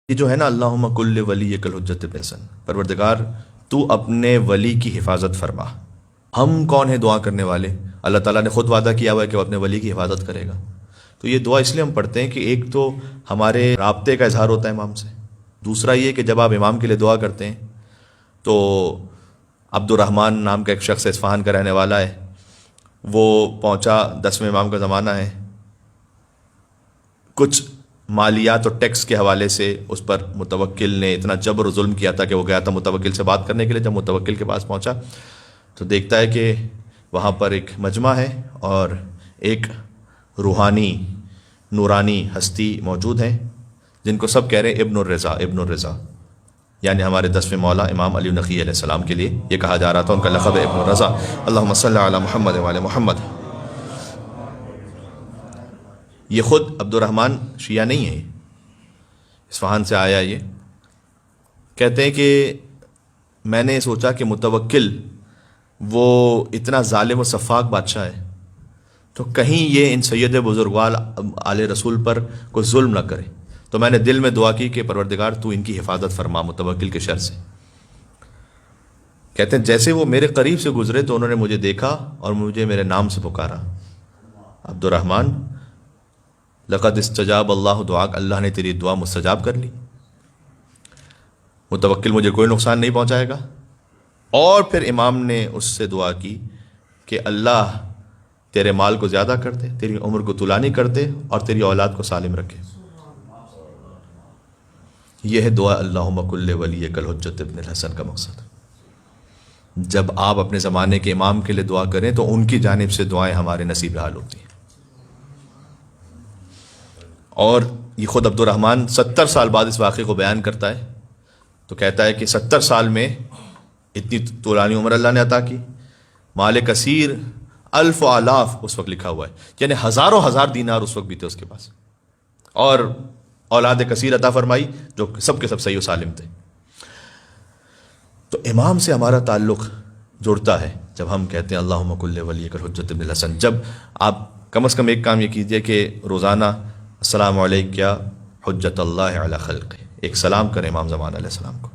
یہ جو ہے نا اللہم کل ولیک الحجۃ ابن الحسن، پروردگار تو اپنے ولی کی حفاظت فرما۔ ہم کون ہیں دعا کرنے والے؟ اللہ تعالیٰ نے خود وعدہ کیا ہوا ہے کہ وہ اپنے ولی کی حفاظت کرے گا۔ تو یہ دعا اس لیے ہم پڑھتے ہیں کہ ایک تو ہمارے رابطے کا اظہار ہوتا ہے امام سے، دوسرا یہ کہ جب آپ امام کے لیے دعا کرتے ہیں تو عبد الرحمن نام کا ایک شخص اصفہان کا رہنے والا ہے، وہ پہنچا 10ویں امام کا زمانہ ہے، کچھ مالیات اور ٹیکس کے حوالے سے اس پر متوکل نے اتنا جبر و ظلم کیا تھا کہ وہ گیا تھا متوکل سے بات کرنے کے لیے۔ جب متوکل کے پاس پہنچا تو دیکھتا ہے کہ وہاں پر ایک مجمع ہے اور ایک روحانی نورانی ہستی موجود ہیں جن کو سب کہہ رہے ہیں ابن الرضا، ابن الرضا، یعنی ہمارے 10ویں مولا امام علی نقی علیہ السلام کے لیے یہ کہا جا رہا تھا، ان کا لقب ہے ابن الرضا۔ اللہم صلی علی محمد وعلی محمد۔ یہ خود عبد الرحمن شیعہ نہیں ہے، اصفہان سے آیا۔ یہ کہتے ہیں کہ میں نے سوچا کہ متوکل وہ اتنا ظالم و سفاک بادشاہ ہے تو کہیں یہ ان سید بزرگوار آل رسول پر کوئی ظلم نہ کرے، تو میں نے دل میں دعا کی کہ پروردگار تو ان کی حفاظت فرما متوکل کے شر سے۔ کہتے ہیں جیسے وہ میرے قریب سے گزرے تو انہوں نے مجھے دیکھا اور مجھے میرے نام سے پکارا، عبد الرحمن لقد استجاب اللہ دعاک، اللہ نے تیری دعا مستجاب کر لی، متوکل مجھے کوئی نقصان نہیں پہنچائے گا۔ اور پھر امام نے اس سے دعا کی کہ اللہ تیرے مال کو زیادہ کر دے، تیری عمر کو طولانی کر دے اور تیری اولاد کو سالم رکھے۔ یہ ہے دعا اللہم کل ولیک الحجۃ ابن الحسن کا مقصد۔ جب آپ اپنے زمانے کے امام کے لیے دعا کریں تو ان کی جانب سے دعائیں ہمارے نصیب حال ہوتی ہیں۔ اور یہ خود عبد الرحمن 70 سال بعد اس واقعے کو بیان کرتا ہے تو کہتا ہے کہ 70 سال میں اتنی طولانی عمر اللہ نے عطا کی، مال کثیر، الف و آلاف اس وقت لکھا ہوا ہے، یعنی ہزاروں ہزار دینار اس وقت بھی تھے اس کے پاس، اور اولاد کثیر عطا فرمائی جو سب کے سب صحیح و سالم تھے۔ تو امام سے ہمارا تعلق جڑتا ہے جب ہم کہتے ہیں اللہم کل ولیک الحجۃ ابن الحسن۔ جب آپ کم از کم ایک کام یہ کیجئے کہ روزانہ السلام علیکم حجت اللہ علی خلق، ایک سلام کریں امام زمان علیہ السلام کو۔